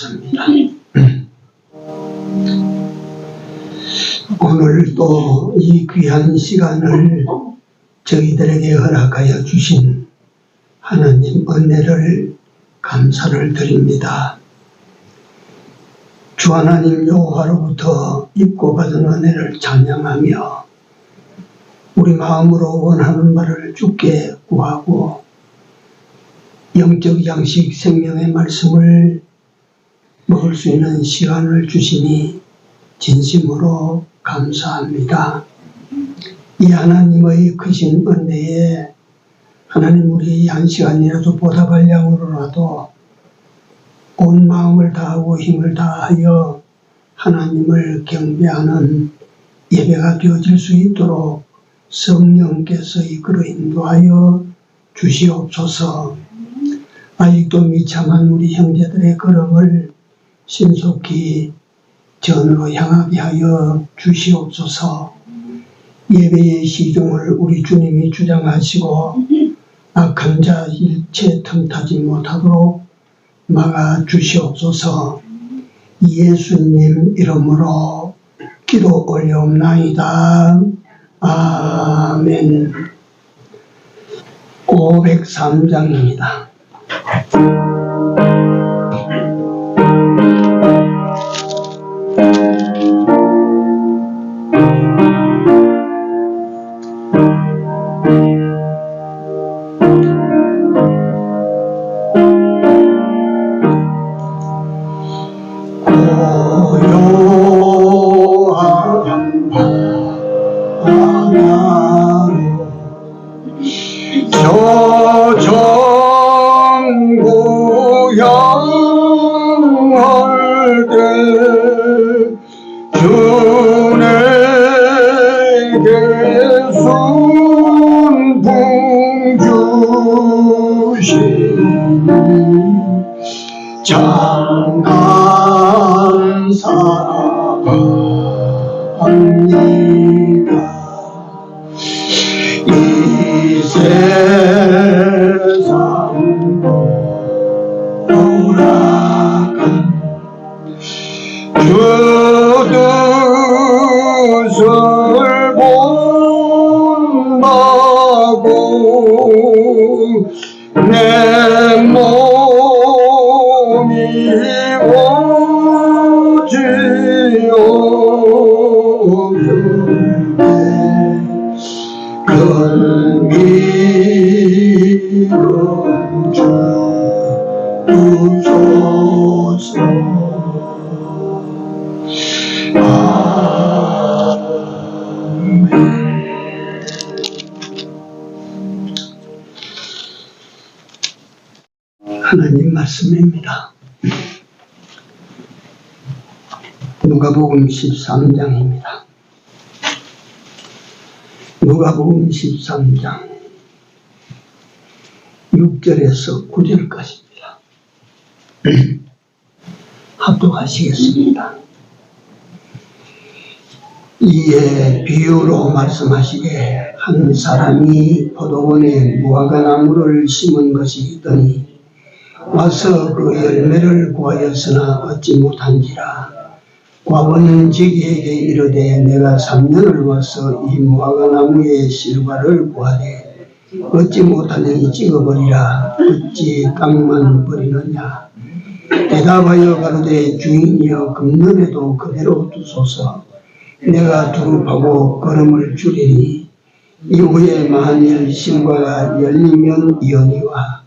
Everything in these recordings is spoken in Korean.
기도하겠습니다. 오늘 또 이 귀한 시간을 저희들에게 허락하여 주신 하나님 은혜를 감사를 드립니다. 주 하나님 여호와로부터 입고 받은 은혜를 찬양하며 우리 마음으로 원하는 바를 주께 구하고 영적 양식 생명의 말씀을 먹을 수 있는 시간을 주시니 진심으로 감사합니다. 이 하나님의 크신 은혜에 하나님 우리 한 시간이라도 보답할 양으로라도 온 마음을 다하고 힘을 다하여 하나님을 경배하는 예배가 되어질 수 있도록 성령께서 이끌어 인도하여 주시옵소서. 아직도 미참한 우리 형제들의 걸음을 신속히 전으로 향하게 하여 주시옵소서. 예배의 시종을 우리 주님이 주장하시고 악한 자 일체 틈타지 못하도록 막아 주시옵소서. 예수님 이름으로 기도 올려옵나이다. 아멘. 503장입니다. 이 세상 오락한 주 뜻을 본다고 내 몸이 미운 주 주소서. 아멘. 하나님 말씀입니다. 누가복음 13장입니다. 누가복음 13장 6절에서 9절까지입니다. 합독하시겠습니다. 이에 비유로 말씀하시되 한 사람이 포도원에 무화과나무를 심은 것이 있더니 와서 그 열매를 구하였으나 얻지 못한지라. 과부인지기에게 이르되 내가 3년을 와서 이 무화과나무의 실과를 구하되 얻지 못하니 찍어버리라. 어찌 깡만 버리느냐. 대답하여 가로되 주인이여 금년에도 그대로 두소서. 내가 두릅하고 걸음을 줄이니 이후에 만일 실과가 열리면 이어니와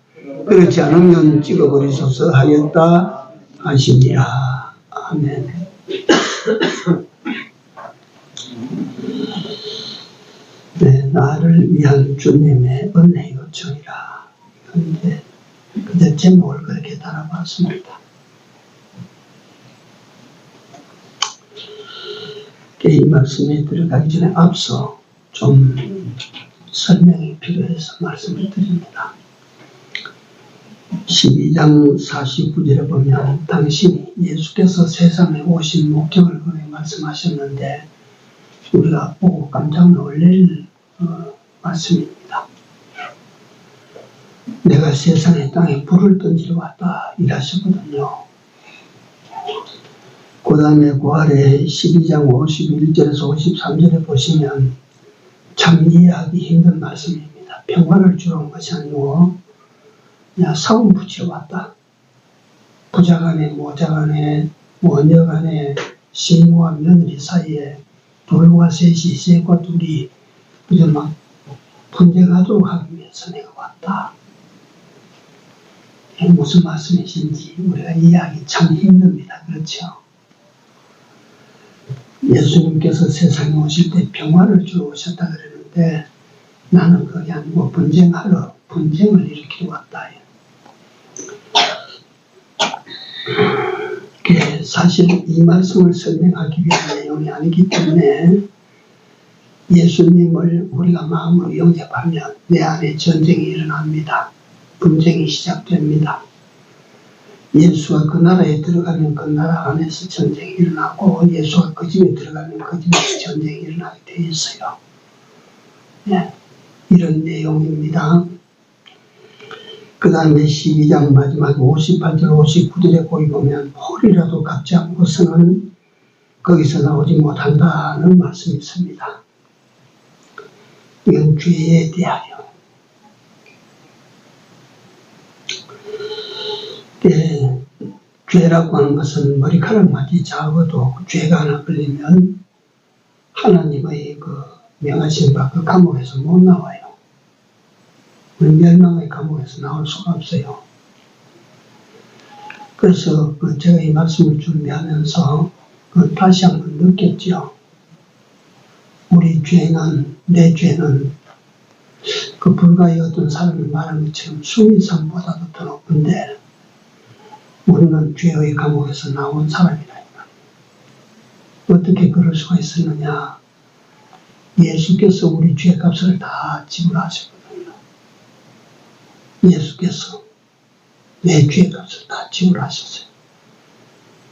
그렇지 않으면 찍어버리소서 하였다 하시니라. 아멘. 네, 나를 위한 주님의 은혜 요청이라. 그런데 그때 제목을 그렇게 달아봤습니다. 이 말씀에 들어가기 전에 앞서 좀 설명이 필요해서 말씀을 드립니다. 12장 49절에 보면 당신이 예수께서 세상에 오신 목적을 그렇게 말씀하셨는데 우리가 보고 깜짝 놀랄 말씀입니다. 내가 세상에 땅에 불을 던지러 왔다 이라시거든요. 그 다음에 구할의 12장 51절에서 53절에 보시면 참 이해하기 힘든 말씀입니다. 평화를 주러 온 것이 아니고 그냥 싸움 붙이러 왔다. 부자 간에 모자 간에 원녀 간에 시부와 며느리 사이에 둘과 셋이 셋과 둘이 그저 막 분쟁하도록 하기 위해서 내가 왔다. 이게 무슨 말씀이신지 우리가 이해하기 참 힘듭니다. 그렇죠? 예수님께서 세상에 오실 때 평화를 주러 오셨다 그러는데 나는 그게 아니고 분쟁하러 분쟁을 일으키러 왔다. 사실 이 말씀을 설명하기 위한 내용이 아니기 때문에 예수님을 우리가 마음으로 영접하면 내 안에 전쟁이 일어납니다. 분쟁이 시작됩니다. 예수가 그 나라에 들어가면 그 나라 안에서 전쟁이 일어나고 예수가 그 집에 들어가면 그 집에서 전쟁이 일어나게 되어 있어요. 네, 이런 내용입니다. 그 다음에 12장 마지막 58절 59절에 거기 보면 홀이라도 갚지 않고서는 거기서 나오지 못한다는 말씀이 있습니다. 이건 죄에 대하여. 죄라고 하는 것은 머리카락만이 작아도 죄가 하나 걸리면 하나님의 그 명하신 바 그 감옥에서 못 나와요. 멸망의 감옥에서 나올 수가 없어요. 그래서 제가 이 말씀을 준비하면서 다시 한번 느꼈죠. 우리 죄는, 내 죄는 그 불가의 어떤 사람이 말한 것처럼 수미산보다도 더 높은데 우리는 죄의 감옥에서 나온 사람이라니까. 어떻게 그럴 수가 있었느냐. 예수께서 우리 죄값을 다 지불하셨거든요. 예수께서 내 죄값을 다 지불하셨어요.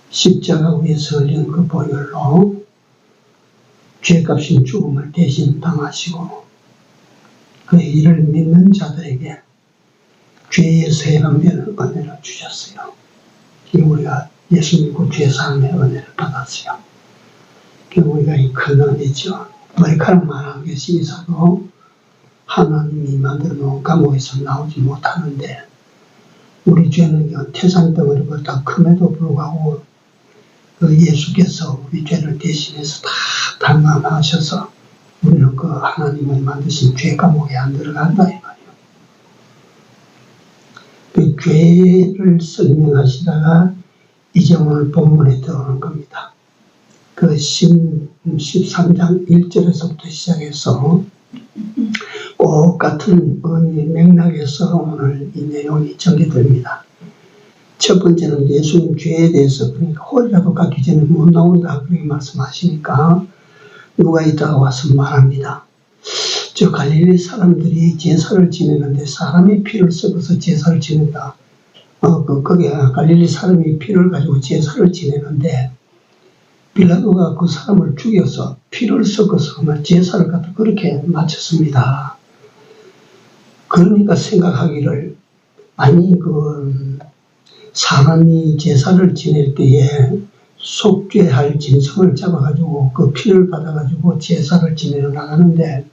십자가 위에서 흘린 그 보혈로 죄값인 죽음을 대신 당하시고 그 일을 믿는 자들에게 죄에서 해방되는 은혜를 주셨어요. 우리가 예수 믿고 죄사함의 은혜를 받았어요. 우리가 이 큰 은혜죠. 머리카락만한 것이 있어도 하나님이 만들어 놓은 감옥에서 나오지 못하는데 우리 죄는 태산덩어리보다 큼에도 불구하고 그 예수께서 우리 죄를 대신해서 다 담당하셔서 우리는 그 하나님의 만드신 죄 감옥에 안 들어간다 이 말이에요. 그 죄를 설명하시다가 이제 오늘 본문에 들어오는 겁니다. 그 13장 1절에서부터 시작해서 꼭 같은 맥락에서 오늘 이 내용이 전개됩니다. 첫 번째는 예수님 죄에 대해서 그러니까 홀이라도 깎기 전에 못 나온다 그렇게 말씀하시니까 누가 있다가 와서 말합니다. 저 갈릴리 사람들이 제사를 지내는데 사람의 피를 섞어서 제사를 지낸다. 거기 갈릴리 사람이 피를 가지고 제사를 지내는데 빌라도가 그 사람을 죽여서 피를 섞어서 제사를 갖다 그렇게 마쳤습니다. 그러니까 생각하기를 아니 사람이 제사를 지낼 때에 속죄할 짐승을 잡아가지고 그 피를 받아가지고 제사를 지내러 나가는데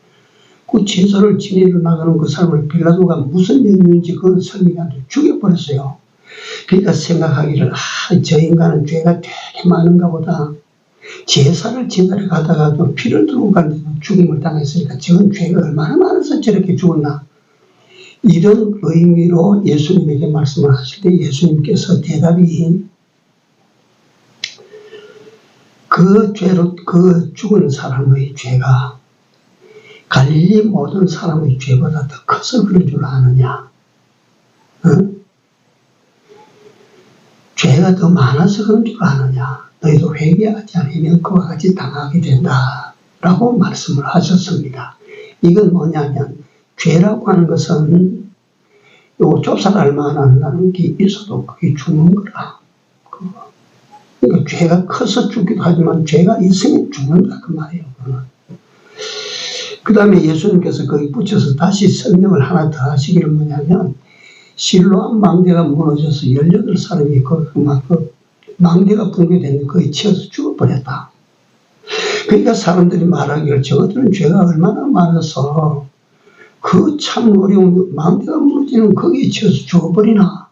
그 제사를 지내러 나가는 그 사람을 빌라도가 무슨 연유인지 그건 설명이 안 돼 죽여버렸어요. 그러니까 생각하기를 저 인간은 죄가 되게 많은가 보다. 제사를 지내러 가다가도 피를 들고 갔는데 죽임을 당했으니까 저건 죄가 얼마나 많아서 저렇게 죽었나. 이런 의미로 예수님에게 말씀을 하실 때 예수님께서 대답이 그 죽은 사람의 죄가 갈릴리 모든 사람의 죄보다 더 커서 그런 줄 아느냐? 죄가 더 많아서 그런 줄 아느냐? 너희도 회개하지 않으면 그와 같이 당하게 된다. 라고 말씀을 하셨습니다. 이건 뭐냐면 죄라고 하는 것은 요 조사할 만한 게 있어도 그게 죽는 거라. 그러니까 죄가 커서 죽기도 하지만 죄가 있으면 죽는다 그 말이에요. 그 다음에 예수님께서 거기 붙여서 다시 설명을 하나 더 하시기를 뭐냐면 실로암 망대가 무너져서 18사람이 망대가 붕괴됐는데 거기 치여서 죽어버렸다. 그러니까 사람들이 말하기를 저것들은 죄가 얼마나 많아서 그 참 어려운 망대가 무너지는 거기에 치여서 죽어버리나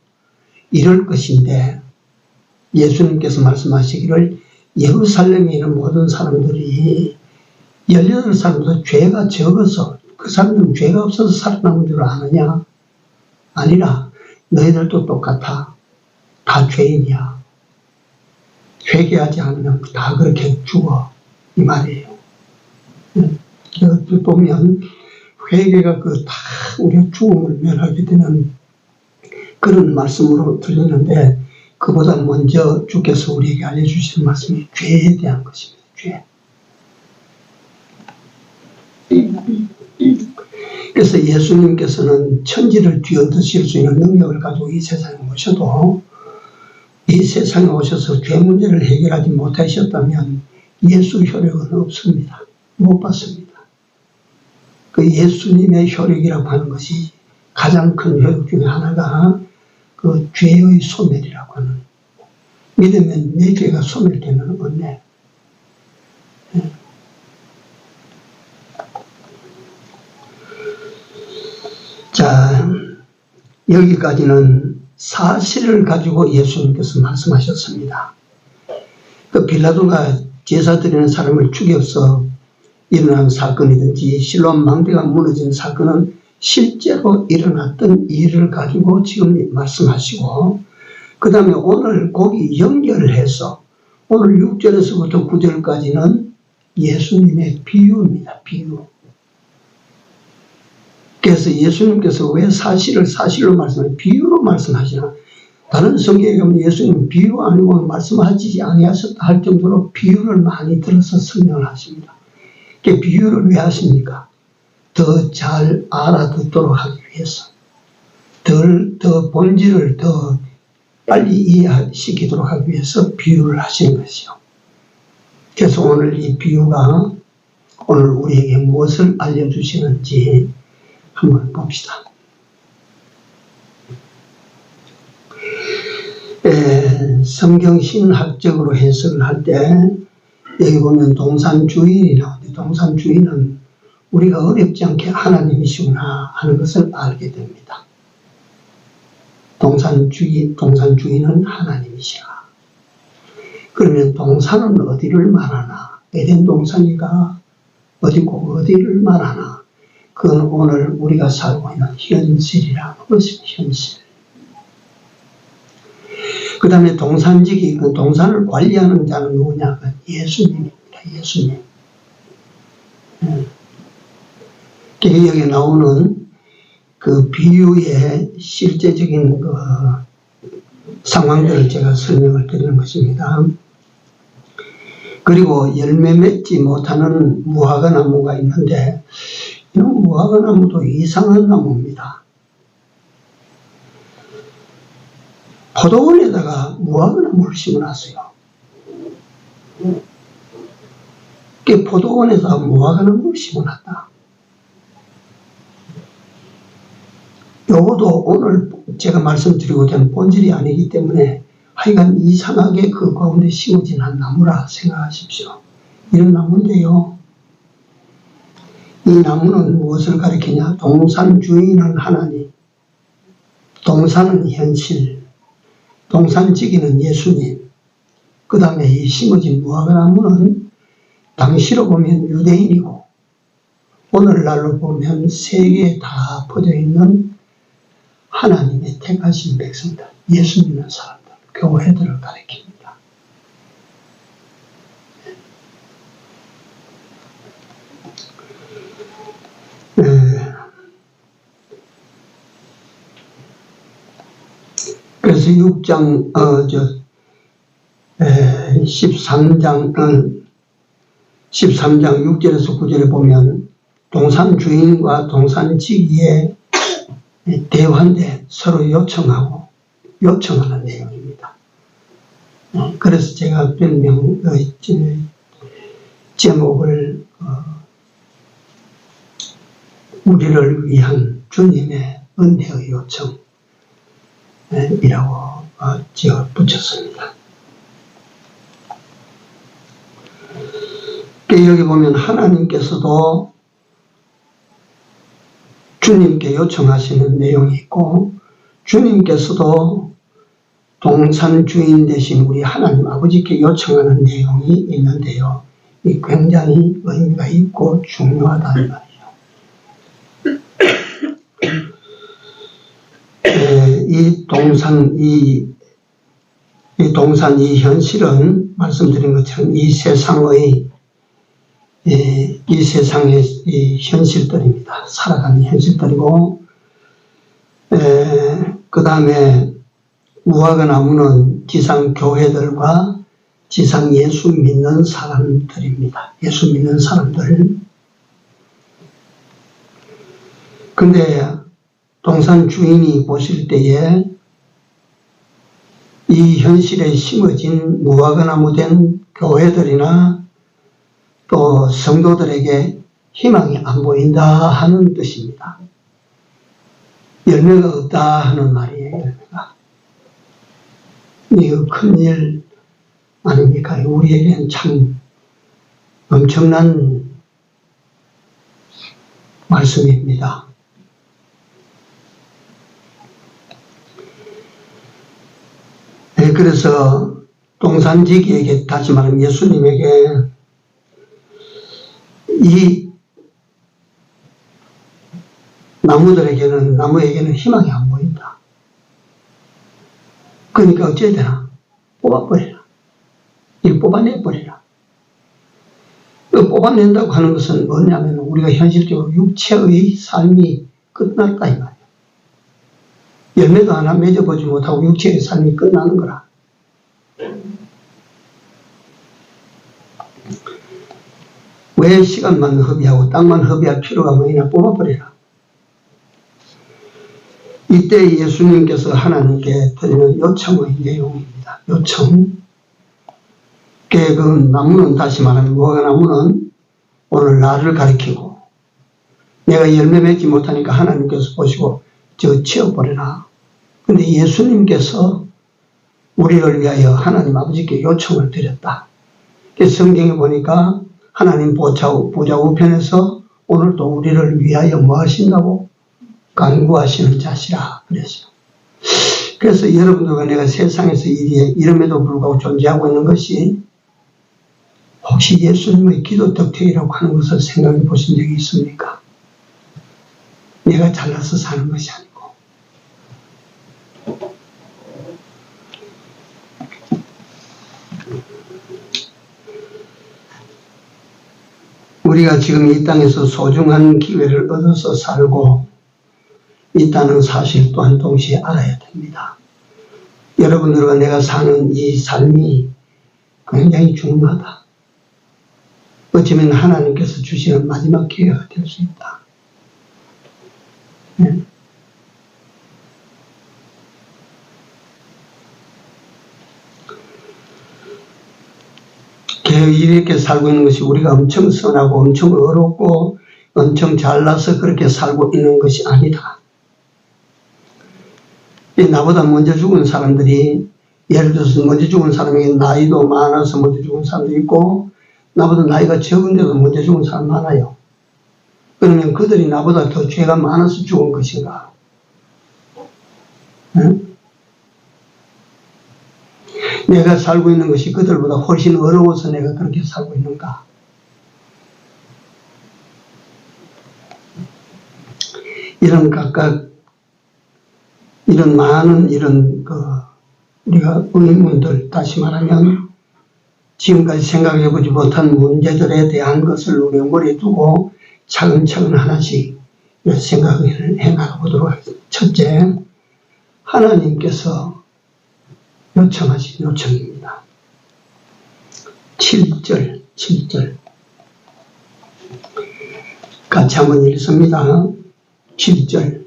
이럴 것인데, 예수님께서 말씀하시기를 예루살렘에 있는 모든 사람들이 18살부터 죄가 적어서 그 사람들은 죄가 없어서 살아남은 줄 아느냐? 아니라 너희들도 똑같아. 다 죄인이야. 회개하지 않으면 다 그렇게 죽어. 이 말이에요. 여기 보면 회개가 다 우리가 죽음을 면하게 되는 그런 말씀으로 들리는데, 그보다 먼저 주께서 우리에게 알려주시는 말씀이 죄에 대한 것입니다. 죄. 그래서 예수님께서는 천지를 뒤엎으실 수 있는 능력을 가지고 이 세상에 오셔도, 이 세상에 오셔서 죄 문제를 해결하지 못하셨다면 예수 효력은 없습니다. 못 받습니다. 그 예수님의 효력이라고 하는 것이 가장 큰 효력 중에 하나가 그 죄의 소멸이라고 하는, 믿으면 내 죄가 소멸되는 은혜. 자, 여기까지는 사실을 가지고 예수님께서 말씀하셨습니다. 그 빌라도가 제사 드리는 사람을 죽여서 일어난 사건이든지 실로암 망대가 무너진 사건은 실제로 일어났던 일을 가지고 지금 말씀하시고, 그 다음에 오늘 거기 연결해서 오늘 6절에서부터 9절까지는 예수님의 비유입니다. 비유. 그래서 예수님께서 왜 사실을 사실로 말씀하시나, 비유로 말씀하시나? 다른 성경에 보면 예수님 비유 아니고 말씀하지 아니하셨다 할 정도로 비유를 많이 들어서 설명을 하십니다. 그 비유를 왜 하십니까? 더 잘 알아듣도록 하기 위해서, 더 본질을 더 빨리 이해시키도록 하기 위해서 비유를 하시는 것이요. 그래서 오늘 이 비유가 오늘 우리에게 무엇을 알려주시는지 한번 봅시다. 성경신학적으로 해석을 할 때 여기 보면 동산주인이 나오는데, 동산주인은 우리가 어렵지 않게 하나님이시구나 하는 것을 알게 됩니다. 동산주인은 하나님이시라. 그러면 동산은 어디를 말하나? 에덴 동산이가 어디고 어디를 말하나? 그건 오늘 우리가 살고 있는 현실이라는 것입니다. 현실. 그 다음에 동산직이, 그 동산을 관리하는 자는 누구냐? 예수님입니다. 예수님. 여기 나오는 그 비유의 실제적인 그 상황들을 제가 설명을 드리는 것입니다. 그리고 열매 맺지 못하는 무화과 나무가 있는데, 이 무화과 나무도 이상한 나무입니다. 포도원에다가 무화과 나무를 심어놨어요. 그 포도원에다가 무화과 나무를 심어놨다. 요것도 오늘 제가 말씀드리고자 하는 본질이 아니기 때문에 하여간 이상하게 그 가운데 심어진 한 나무라 생각하십시오. 이런 나무인데요, 이 나무는 무엇을 가리키냐? 동산 주인은 하나님, 동산은 현실, 동산지기는 예수님, 그 다음에 이 심어진 무화과 나무는 당시로 보면 유대인이고 오늘날로 보면 세계에 다 퍼져 있는 하나님의 택하신 백성들, 예수 믿는 사람들, 교회들을 가리킵니다. 그래서 13장 6절에서 9절에 보면 동산 주인과 동산지기의 대화인데 서로 요청하는 내용입니다. 그래서 제가 별명 제목을 우리를 위한 주님의 은혜의 요청이라고 지어 붙였습니다. 여기 보면 하나님께서도 주님께 요청하시는 내용이 있고 주님께서도 동산 주인 되신 우리 하나님 아버지께 요청하는 내용이 있는데요. 이 굉장히 의미가 있고 중요하다는 말이에요. 이 동산 이 현실은 말씀드린 것처럼 이 세상의 이 현실들입니다. 살아가는 현실들이고 그 다음에 무화과 나무는 지상 교회들과 지상 예수 믿는 사람들입니다. 예수 믿는 사람들. 근데 동산 주인이 보실 때에 이 현실에 심어진 무화과 나무 된 교회들이나 또 성도들에게 희망이 안 보인다 하는 뜻입니다. 열매가 없다 하는 말이에요. 열매가. 이거 큰일 아닙니까? 우리에게는 참 엄청난 말씀입니다. 네, 그래서 동산지기에게 다시 말하면 예수님에게 이 나무에게는 희망이 안 보인다. 그러니까 어찌해야 되나? 뽑아버리라. 이 뽑아내버리라. 뽑아낸다고 하는 것은 뭐냐면 우리가 현실적으로 육체의 삶이 끝났다 이 말이에요. 열매도 하나 맺어보지 못하고 육체의 삶이 끝나는 거라. 왜 시간만 허비하고 땅만 허비할 필요가 뭐냐? 뽑아버리라. 이때 예수님께서 하나님께 드리는 요청의 내용입니다. 요청. 그 나무는 다시 말하면 무화과 나무는 오늘 나를 가리키고 내가 열매 맺지 못하니까 하나님께서 보시고 저 치워버리라. 근데 예수님께서 우리를 위하여 하나님 아버지께 요청을 드렸다. 성경에 보니까 하나님 보좌 우편에서 오늘도 우리를 위하여 뭐 하신다고? 간구하시는 자시라 그랬어요. 그래서 여러분들과 내가 세상에서 이름에도 불구하고 존재하고 있는 것이 혹시 예수님의 기도 덕택이라고 하는 것을 생각해 보신 적이 있습니까? 내가 잘나서 사는 것이 아니고 우리가 지금 이 땅에서 소중한 기회를 얻어서 살고 있다는 사실 또한 동시에 알아야 됩니다. 여러분들과 내가 사는 이 삶이 굉장히 중요하다. 어쩌면 하나님께서 주시는 마지막 기회가 될 수 있다. 네. 이렇게 살고 있는 것이 우리가 엄청 선하고 엄청 어렵고 엄청 잘나서 그렇게 살고 있는 것이 아니다. 나보다 먼저 죽은 사람들이 예를 들어서 먼저 죽은 사람에게 나이도 많아서 먼저 죽은 사람도 있고 나보다 나이가 적은데도 먼저 죽은 사람 많아요. 그러면 그들이 나보다 더 죄가 많아서 죽은 것인가? 응? 내가 살고 있는 것이 그들보다 훨씬 어려워서 내가 그렇게 살고 있는가? 이런 각각 이런 많은 우리가 의문들, 다시 말하면 지금까지 생각해보지 못한 문제들에 대한 것을 우리 머리에 두고 차근차근 하나씩 생각을 해나가보도록 하겠습니다. 첫째, 하나님께서 요청하신 요청입니다. 7절 같이 한번 읽습니다. 7절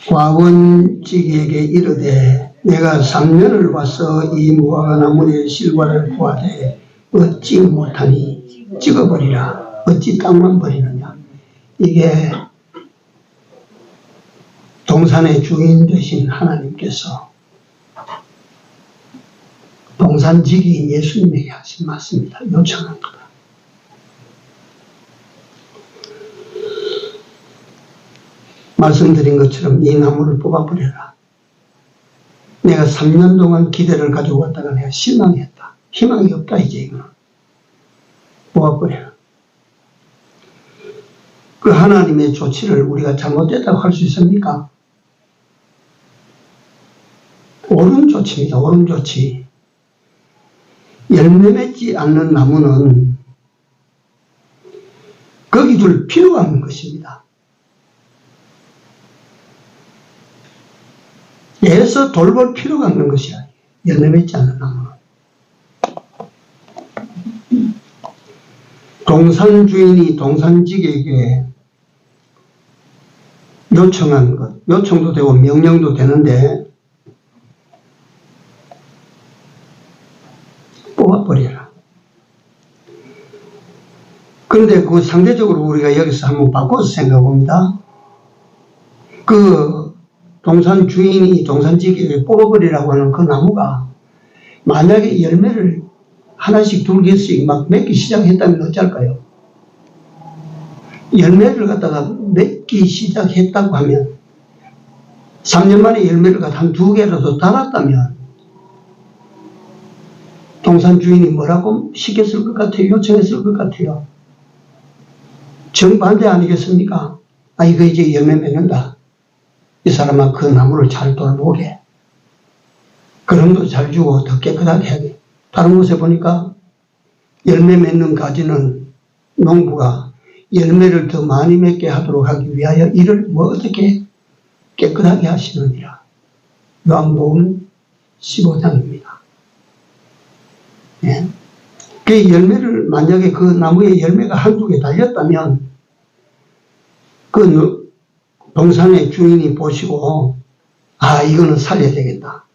과원지기에게 이르되 내가 3년을 와서 이 무화과 나무의 실과를 보아되 얻지 못하니 찍어버리라. 어찌 땅만 버리느냐. 이게 동산의 주인 되신 하나님께서 동산지기인 예수님에게 하신 말씀입니다. 요청한 거다. 말씀드린 것처럼 이 나무를 뽑아버려라. 내가 3년 동안 기대를 가지고 왔다가 내가 실망했다. 희망이 없다 이제 이거는. 뽑아버려라. 그 하나님의 조치를 우리가 잘못됐다고 할 수 있습니까? 옳은 조치입니다. 옳은 조치. 열매 맺지 않는 나무는 거기 둘 필요가 없는 것입니다. 애서 돌볼 필요가 없는 것이야. 열매 맺지 않는 나무는. 동산 주인이 동산직에게 요청한 것, 요청도 되고 명령도 되는데 뽑아버려라. 그런데 그 상대적으로 우리가 여기서 한번 바꿔서 생각해 봅니다. 그 동산 주인이 동산지기에 뽑아버리라고 하는 그 나무가 만약에 열매를 하나씩 두 개씩 막 맺기 시작했다면 어쩔까요? 열매를 갖다가 맺기 시작했다고 하면 3년 만에 열매를 갖다 한 두 개라도 달았다면 동산 주인이 뭐라고 시켰을 것 같아요? 요청했을 것 같아요? 정반대 아니겠습니까? 아, 이거 이제 열매 맺는다. 이 사람아 그 나무를 잘 돌보게. 그럼도 잘 주고 더 깨끗하게 하게. 다른 곳에 보니까 열매 맺는 가지는 농부가 열매를 더 많이 맺게 하도록 하기 위하여 이를 뭐 어떻게 깨끗하게 하시느니라. 요한복음 15장입니다. 예. 그 열매를 만약에 그 나무에 열매가 한두 개 달렸다면 그 동산의 주인이 보시고 아 이거는 살려야 되겠다.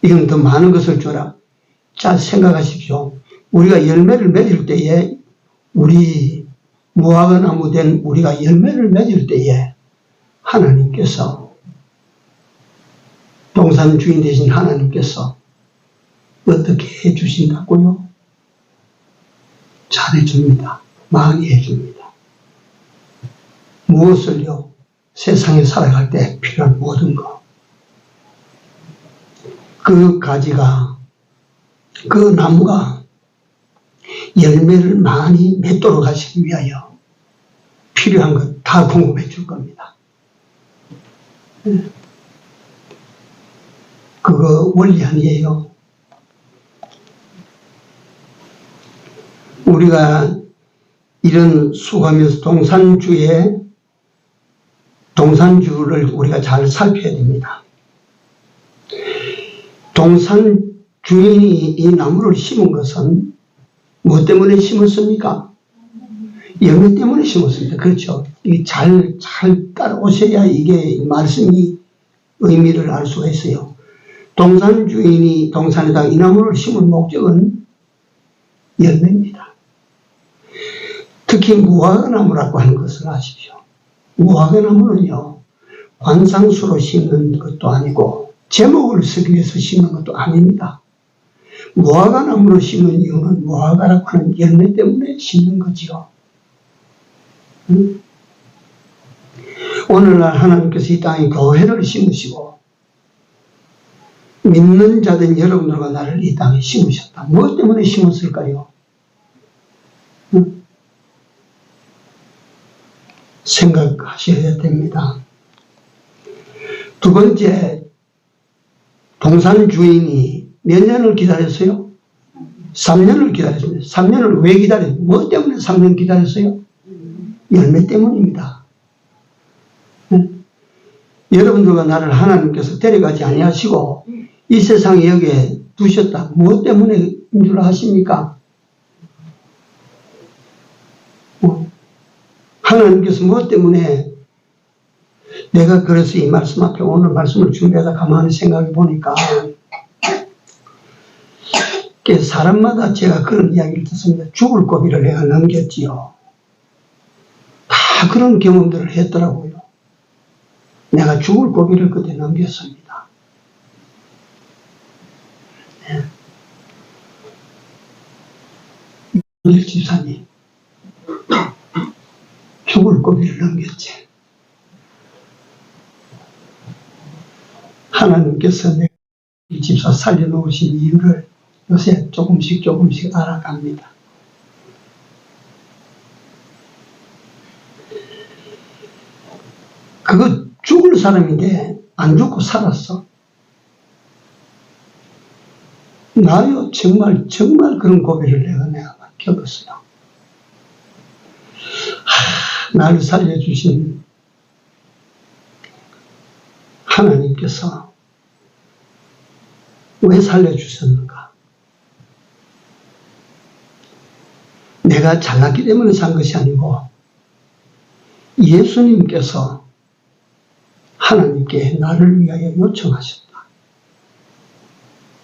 이건 더 많은 것을 줘라. 자 생각하십시오. 우리가 열매를 맺을 때에 우리 무화과나무 된 우리가 열매를 맺을 때에 하나님께서 동산 주인 되신 하나님께서 어떻게 해주신다고요? 잘해줍니다. 많이 해줍니다. 무엇을요? 세상에 살아갈 때 필요한 모든 것. 그 가지가, 그 나무가 열매를 많이 맺도록 하시기 위하여 필요한 것 다 공급해 줄 겁니다. 그거 원리 아니에요. 우리가 이런 수고하면서 동산주를 우리가 잘 살펴야 됩니다. 동산 주인이 이 나무를 심은 것은 뭐 때문에 심었습니까? 열매 때문에 심었습니다. 그렇죠. 이게 잘 따라오셔야 이게 말씀이 의미를 알 수가 있어요. 동산 주인이 동산에다 이 나무를 심은 목적은 열매입니다. 특히 무화과나무라고 하는 것을 아십시오. 무화과나무는요, 관상수로 심는 것도 아니고 제목을 쓰기 위해서 심는 것도 아닙니다. 무화과나무를 심는 이유는 무화과라고 하는 열매 때문에 심는 거지요. 오늘날 하나님께서 이 땅에 교회를 심으시고 믿는 자된 여러분들과 나를 이 땅에 심으셨다. 무엇 때문에 심었을까요? 생각하셔야 됩니다. 두 번째, 동산 주인이 몇 년을 기다렸어요? 3년을 기다렸습니다. 3년을 왜 기다렸어요? 무엇 때문에 3년 기다렸어요? 열매 때문입니다. 여러분들과 나를 하나님께서 데려가지 아니하시고 이 세상에 여기에 두셨다. 무엇 때문에 줄 아십니까? 하나님께서 무엇 때문에 내가 그래서 이 말씀 앞에 오늘 말씀을 준비하다 가만히 생각해 보니까 사람마다 제가 그런 이야기를 듣습니다. 죽을 고비를 내가 넘겼지요. 다 그런 경험들을 했더라고요. 내가 죽을 고비를 그때 넘겼습니다. 네. 집사님 죽을 고비를 넘겼지. 하나님께서 내 집사 살려놓으신 이유를 요새 조금씩 알아갑니다. 그거 죽을 사람인데 안 죽고 살았어. 나요, 정말 그런 고비를 내가 겪었어요. 나를 살려주신 하나님께서 왜 살려주셨는가? 내가 잘났기 때문에 산 것이 아니고 예수님께서 하나님께 나를 위하여 요청하셨다.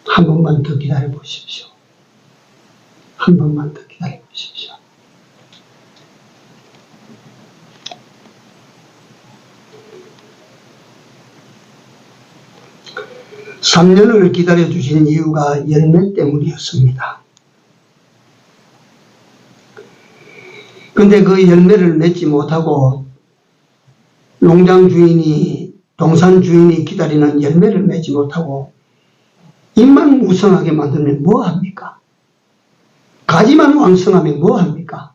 한 번만 더 기다려 보십시오. 한 번만 더 기다려 보십시오. (3년을) 기다려 주신 이유가 열매 때문이었습니다. 근데 그 열매를 맺지 못하고 농장 주인이, 동산 주인이 기다리는 열매를 맺지 못하고 입만 무성하게 만들면 뭐합니까? 가지만 왕성하면 뭐합니까?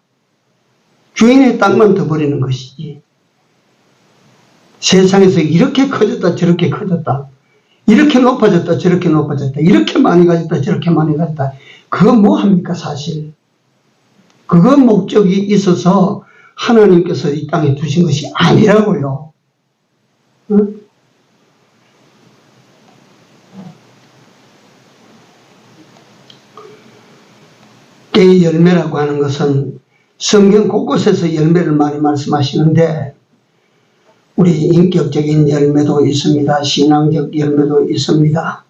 주인의 땅만 더 버리는 것이지. 세상에서 이렇게 커졌다 저렇게 커졌다, 이렇게 높아졌다 저렇게 높아졌다, 이렇게 많이 가졌다 저렇게 많이 가졌다, 그거 뭐합니까? 사실 그거 목적이 있어서 하나님께서 이 땅에 두신 것이 아니라고요. 응? 깨의 열매라고 하는 것은 성경 곳곳에서 열매를 많이 말씀하시는데, 우리 인격적인 열매도 있습니다. 신앙적 열매도 있습니다.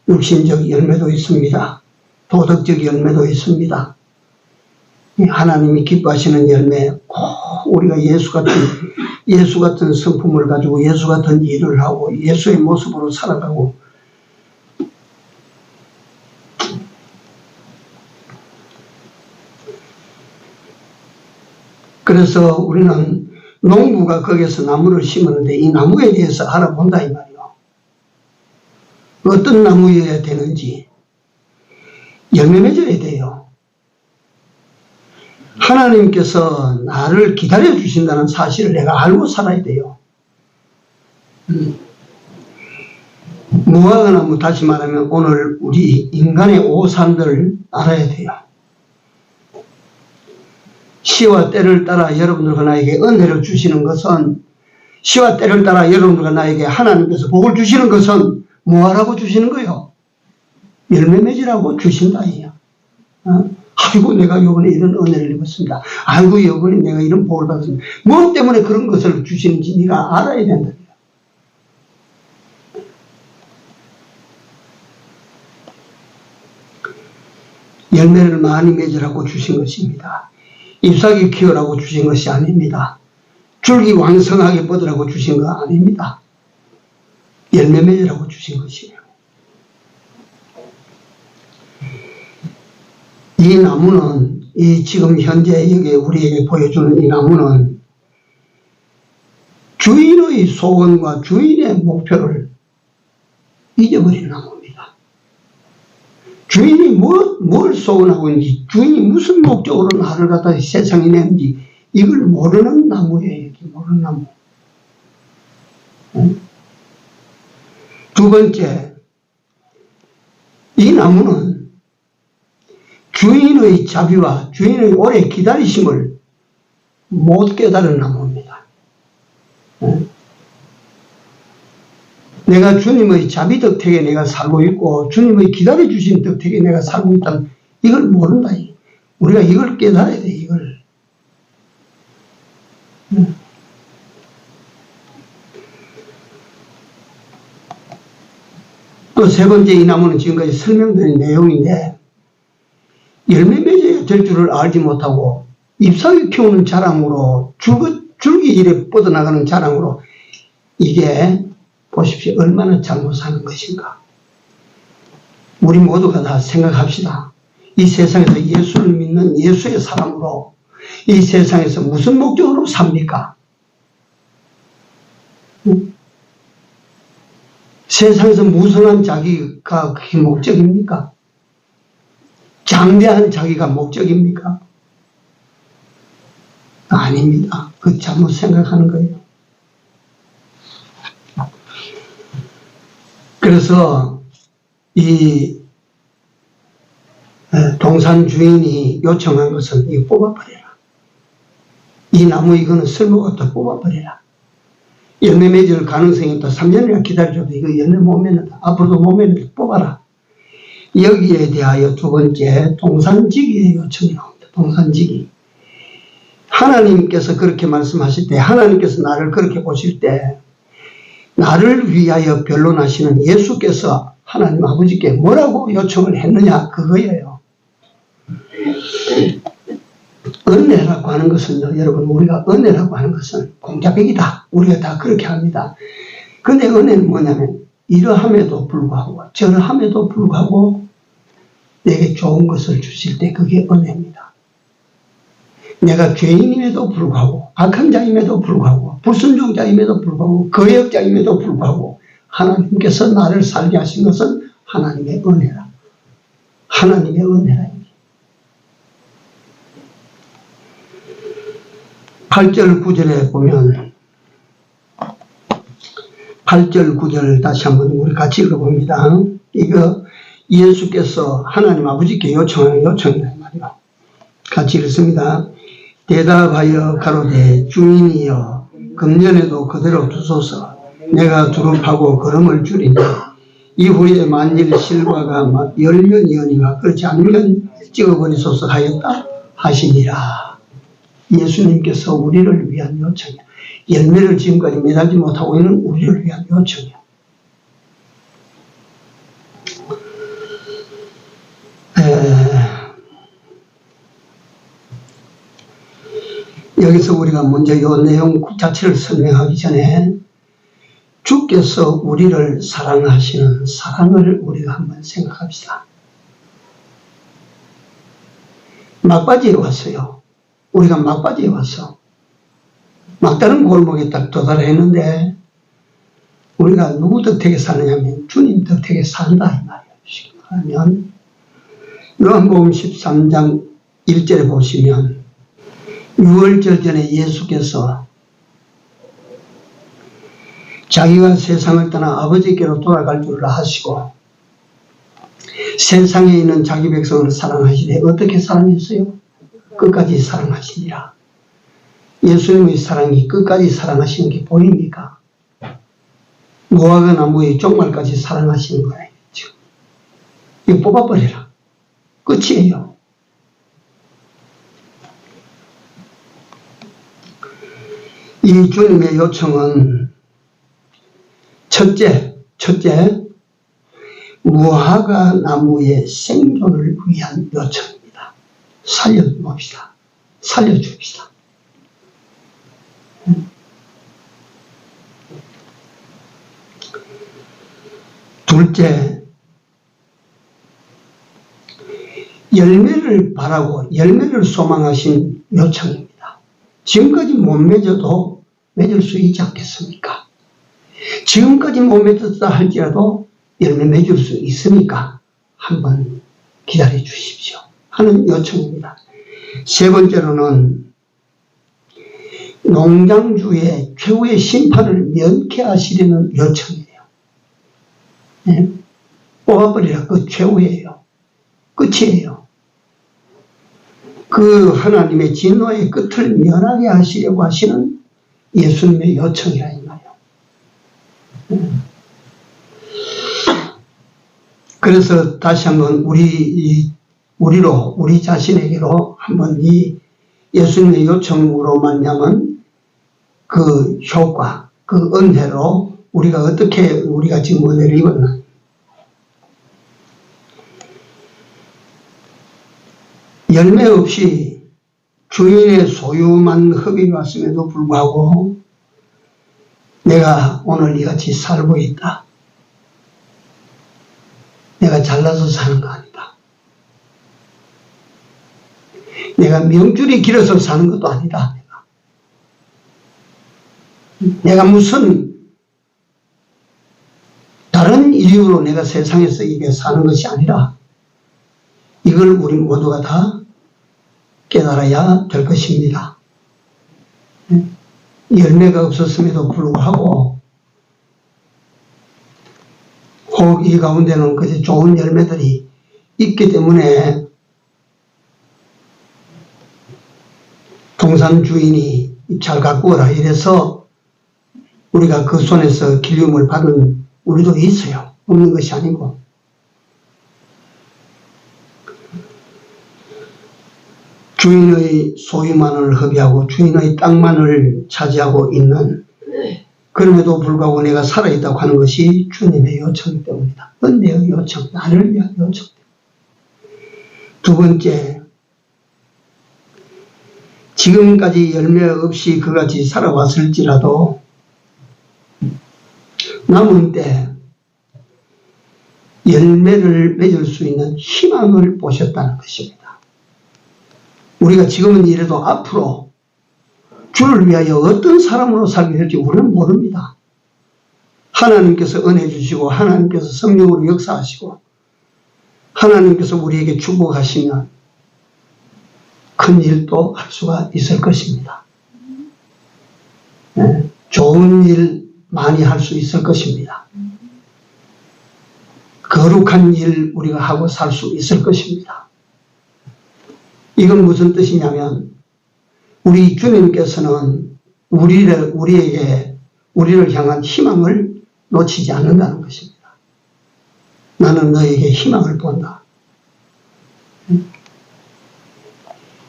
육신적 열매도 있습니다. 도덕적 열매도 있습니다. 하나님이 기뻐하시는 열매, 우리가 예수 같은 성품을 가지고 예수 같은 일을 하고 예수의 모습으로 살아가고, 그래서 우리는 농부가 거기서 나무를 심었는데 이 나무에 대해서 알아본다 이 말이요. 어떤 나무여야 되는지, 열매 맺어야 돼요. 하나님께서 나를 기다려 주신다는 사실을 내가 알고 살아야 돼요. 무화과나무, 다시 말하면 오늘 우리 인간의 오산들 알아야 돼요. 시와 때를 따라 여러분들과 나에게 은혜를 주시는 것은, 시와 때를 따라 여러분들과 나에게 하나님께서 복을 주시는 것은 뭐하라고 주시는 거예요? 열매 맺으라고 주신다 이야. 아이고 내가 이번에 이런 은혜를 입었습니다. 아이고 이번에 내가 이런 복을 받았습니다. 뭐 때문에 그런 것을 주시는지 네가 알아야 된다. 열매를 많이 맺으라고 주신 것입니다. 잎사귀 키우라고 주신 것이 아닙니다. 줄기 왕성하게 뻗으라고 주신 거 아닙니다. 열매 맺으라고 주신 것이에요. 이 나무는, 이 지금 현재 여기 우리에게 보여주는 이 나무는 주인의 소원과 주인의 목표를 잊어버린 나무입니다. 주인이 뭘 소원하고 있는지, 주인이 무슨 목적으로 나를 갖다 세상에 냈는지 이걸 모르는 나무예요. 이렇게 모르는 나무. 두 번째, 이 나무는 주인의 자비와 주인의 오래 기다리심을 못 깨달은 나무입니다. 내가 주님의 자비 덕택에 내가 살고 있고 주님의 기다려주신 덕택에 내가 살고 있다는 이걸 모른다. 우리가 이걸 깨달아야 돼. 이걸. 또 세 번째, 이 나무는 지금까지 설명드린 내용인데, 열매 맺어야 될 줄을 알지 못하고 잎사귀 키우는 자랑으로, 줄기질에 뻗어나가는 자랑으로, 이게 보십시오. 얼마나 잘못 사는 것인가. 우리 모두가 다 생각합시다. 이 세상에서 예수를 믿는 예수의 사람으로 이 세상에서 무슨 목적으로 삽니까? 세상에서 무성한 자기가 그게 목적입니까? 장대한 자기가 목적입니까? 아닙니다. 그 잘못 생각하는 거예요. 그래서 이 동산 주인이 요청한 것은 이거 뽑아버려라. 이 나무 이거는 쓸모가 없다. 뽑아버려라. 열매 맺을 가능성이 있다. 3년이나 기다려줘도 이거 열매 못 맺는다. 앞으로도 못 맺는다. 뽑아라. 여기에 대하여 두 번째 동산지기의 요청이 나옵니다. 동산지기. 하나님께서 그렇게 말씀하실 때, 하나님께서 나를 그렇게 보실 때 나를 위하여 변론하시는 예수께서 하나님 아버지께 뭐라고 요청을 했느냐, 그거예요. 은혜라고 하는 것은요, 여러분, 우리가 은혜라고 하는 것은 공자백이다. 우리가 다 그렇게 합니다. 근데 은혜는 뭐냐면 이러함에도 불구하고 저러함에도 불구하고 내게 좋은 것을 주실 때 그게 은혜입니다. 내가 죄인임에도 불구하고 악한 자임에도 불구하고 불순종자임에도 불구하고 거역자임에도 불구하고 하나님께서 나를 살게 하신 것은 하나님의 은혜라. 하나님의 은혜라. 8절 9절에 보면 8절 9절 다시 한번 우리 같이 읽어봅니다. 이거 예수께서 하나님 아버지께 요청하는 요청이란 말이요. 같이 읽습니다. 대답하여 가로되 주인이여 금년에도 그대로 두소서. 내가 두릅하고 걸음을 줄이니 이후에 만일 실과가 10년이거니와 그렇지 않으면 찍어버리소서 하였다 하시니라. 예수님께서 우리를 위한 요청이야. 열매를 지금까지 매달지 못하고 있는 우리를 위한 요청이야. 여기서 우리가 먼저 이 내용 자체를 설명하기 전에 주께서 우리를 사랑하시는 사랑을 우리가 한번 생각합시다. 막바지에 왔어요. 우리가 막바지에 왔어. 막다른 골목에 딱 도달했는데 우리가 누구 덕택에 사느냐면 주님 덕택에 산다 이 말이에요. 쉽게 말하면 요한복음 13장 1절에 보시면 유월절 전에 예수께서 자기가 세상을 떠나 아버지께로 돌아갈 줄을 아시고 세상에 있는 자기 백성을 사랑하시되 어떻게 사랑했어요? 끝까지 사랑하시니라. 예수님의 사랑이 끝까지 사랑하시는 게 보입니까? 무화과 나무의 종말까지 사랑하시는 거예요. 지금. 이거 뽑아버려라. 끝이에요. 이 주님의 요청은 첫째, 무화과 나무의 생존을 위한 요청입니다. 살려봅시다. 살려줍시다. 둘째, 열매를 바라고 열매를 소망하신 요청입니다. 지금까지 못 맺어도 맺을 수 있지 않겠습니까? 지금까지 못 맺었다 할지라도 열매 맺을 수 있으니까 한번 기다려 주십시오 하는 요청입니다. 세 번째로는 농장주의 최후의 심판을 면케하시려는 요청이에요. 네? 뽑아버리라. 그 최후예요. 끝이에요. 그 하나님의 진노의 끝을 면하게 하시려고 하시는 예수님의 요청이라 이 말이에요. 그래서 다시 한번 우리 자신에게로 한번 이 예수님의 요청으로 말미암은 그 효과, 그 은혜로 우리가 지금 은혜를 입었나? 열매 없이 주인의 소유만 흡입해 왔음에도 불구하고 내가 오늘 이같이 살고 있다. 내가 잘나서 사는 거 아니다. 내가 명줄이 길어서 사는 것도 아니다. 내가 무슨 다른 이유로 내가 세상에서 이게 사는 것이 아니라 이걸 우리 모두가 다 깨달아야 될 것입니다. 열매가 없었음에도 불구하고 혹 이 가운데는 그저 좋은 열매들이 있기 때문에 동산 주인이 잘 가꾸어라 이래서 우리가 그 손에서 길림을 받은 우리도 있어요. 없는 것이 아니고. 주인의 소유만을 허비하고 주인의 땅만을 차지하고 있는, 그럼에도 불구하고 내가 살아있다고 하는 것이 주님의 요청 때문이다. 은혜의 요청, 나를 위한 요청 때문이다. 두 번째, 지금까지 열매 없이 그같이 살아왔을지라도 남은 때 열매를 맺을 수 있는 희망을 보셨다는 것입니다. 우리가 지금은 이래도 앞으로 주를 위하여 어떤 사람으로 살게 될지 우리는 모릅니다. 하나님께서 은혜 주시고 하나님께서 성령으로 역사하시고 하나님께서 우리에게 축복하시면 큰 일도 할 수가 있을 것입니다. 네, 좋은 일 많이 할 수 있을 것입니다. 거룩한 일 우리가 하고 살 수 있을 것입니다. 이건 무슨 뜻이냐면 우리 주님께서는 우리를 향한 희망을 놓치지 않는다는 것입니다. 나는 너에게 희망을 본다.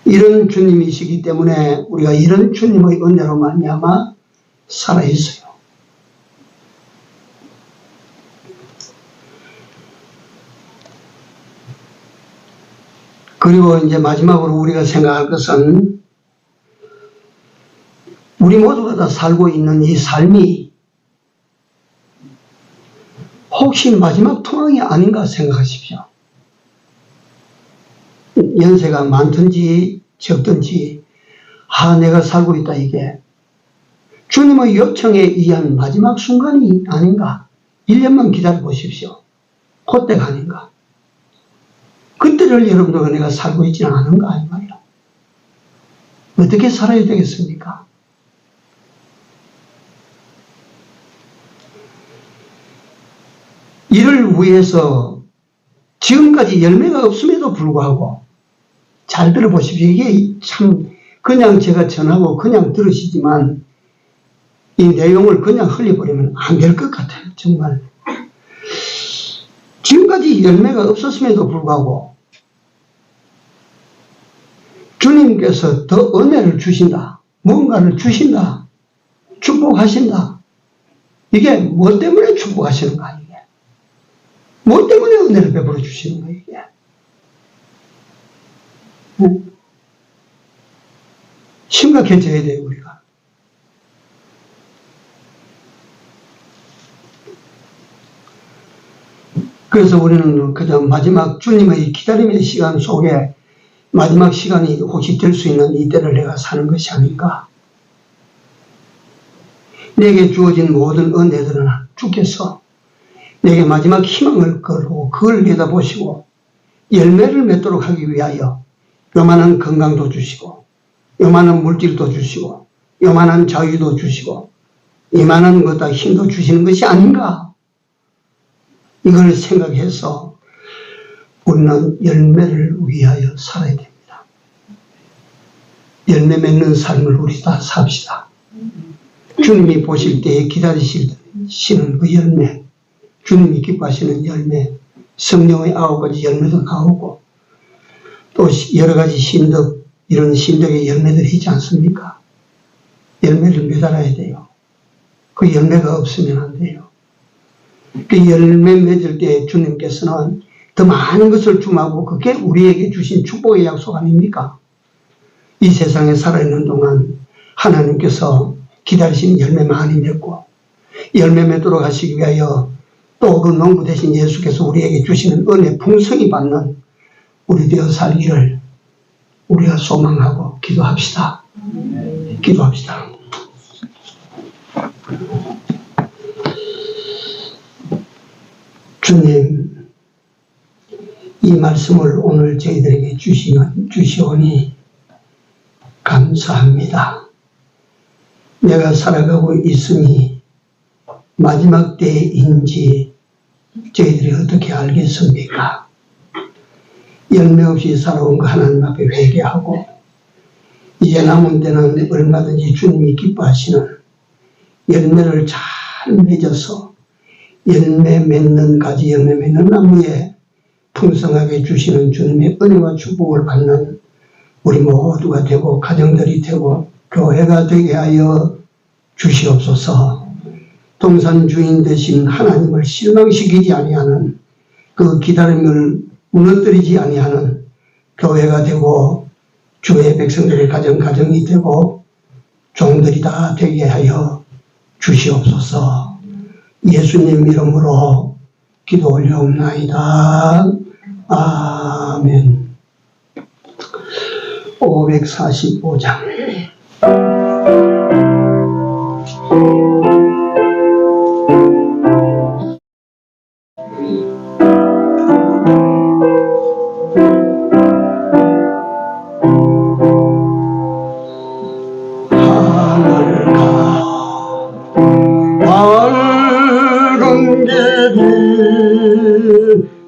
이런 주님이시기 때문에 우리가 이런 주님의 은혜로 말미암아 살아있어요. 그리고 이제 마지막으로 우리가 생각할 것은 우리 모두가 다 살고 있는 이 삶이 혹시 마지막 투항이 아닌가 생각하십시오. 연세가 많든지 적든지 내가 살고 있다 이게 주님의 요청에 의한 마지막 순간이 아닌가. 1년만 기다려 보십시오. 그때가 아닌가. 그때를 여러분들과 내가 살고 있지는 않은가 이 말이야. 어떻게 살아야 되겠습니까? 이를 위해서 지금까지 열매가 없음에도 불구하고 잘 들어보십시오. 이게 참 그냥 제가 전하고 그냥 들으시지만 이 내용을 그냥 흘려버리면 안 될 것 같아요. 정말. 지금까지 열매가 없었음에도 불구하고 주님께서 더 은혜를 주신다. 뭔가를 주신다. 축복하신다. 이게 뭐 때문에 축복하시는가 이게. 뭐 때문에 은혜를 베풀어 주시는 거예요 이게. 심각해져야 돼요 우리가. 그래서 우리는 그저 마지막 주님의 기다림의 시간 속에 마지막 시간이 혹시 될 수 있는 이때를 내가 사는 것이 아닌가. 내게 주어진 모든 은혜들은 주께서 내게 마지막 희망을 걸고 그걸 내다보시고 열매를 맺도록 하기 위하여 요만한 건강도 주시고 요만한 물질도 주시고 요만한 자유도 주시고 이만한 것다 힘도 주시는 것이 아닌가. 이걸 생각해서 우리는 열매를 위하여 살아야 됩니다. 열매 맺는 삶을 우리 다 삽시다. 주님이 보실 때에 기다리시는 그 열매, 주님이 기뻐하시는 열매, 성령의 9가지 열매도 나오고 또 여러 가지 신덕, 이런 신덕의 열매들이 있지 않습니까? 열매를 매달아야 돼요. 그 열매가 없으면 안 돼요. 그 열매 맺을 때 주님께서는 더 많은 것을 주마고 그게 우리에게 주신 축복의 약속 아닙니까? 이 세상에 살아있는 동안 하나님께서 기다리시는 열매 많이 맺고 열매 맺도록 하시기 위하여 또 그 농부 대신 예수께서 우리에게 주시는 은혜 풍성히 받는 우리 되어 살기를 우리가 소망하고 기도합시다. 기도합시다. 주님, 이 말씀을 오늘 저희들에게 주시오니 감사합니다. 내가 살아가고 있으니 마지막 때인지 저희들이 어떻게 알겠습니까? 열매 없이 살아온 거 하나님 앞에 회개하고 이제 남은 때는 얼마든지 주님이 기뻐하시는 열매를 잘 맺어서 열매 맺는 가지, 열매 맺는 나무에 풍성하게 주시는 주님의 은혜와 축복을 받는 우리 모두가 되고 가정들이 되고 교회가 되게 하여 주시옵소서. 동산 주인 되신 하나님을 실망시키지 아니하는 그 기다림을 무너뜨리지 아니하는 교회가 되고 주의 백성들의 가정이 되고 종들이 다 되게 하여 주시옵소서. 예수님 이름으로 기도 올려옵나이다. 아멘. 545장.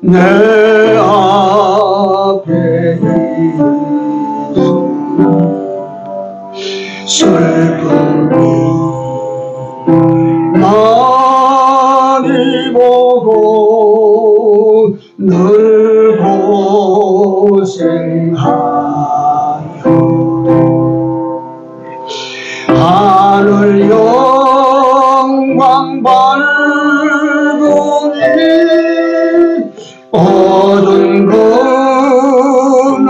내 앞에 슬픔이 많이 보고 늘 고생하여 하늘 영광 밝으니 어두운 그늘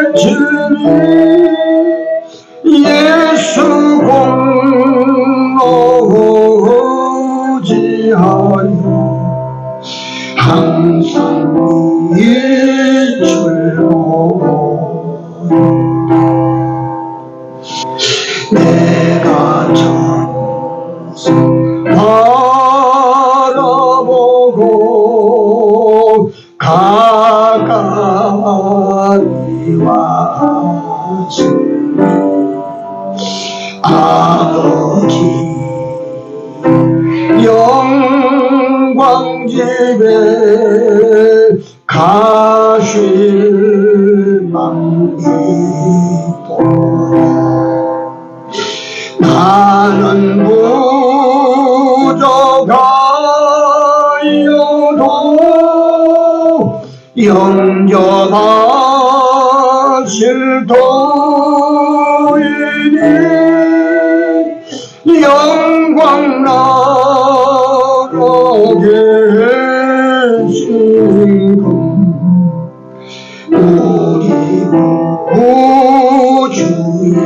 해지니 예수 공로 의지하여 항상 이출고 내가 천성 바라보고 가까이 왔으니 아버지 영광집에 가실 맘이 있도록 나는 부족하여도 영접하실 터이니 영광 나라 계신 우리 구주의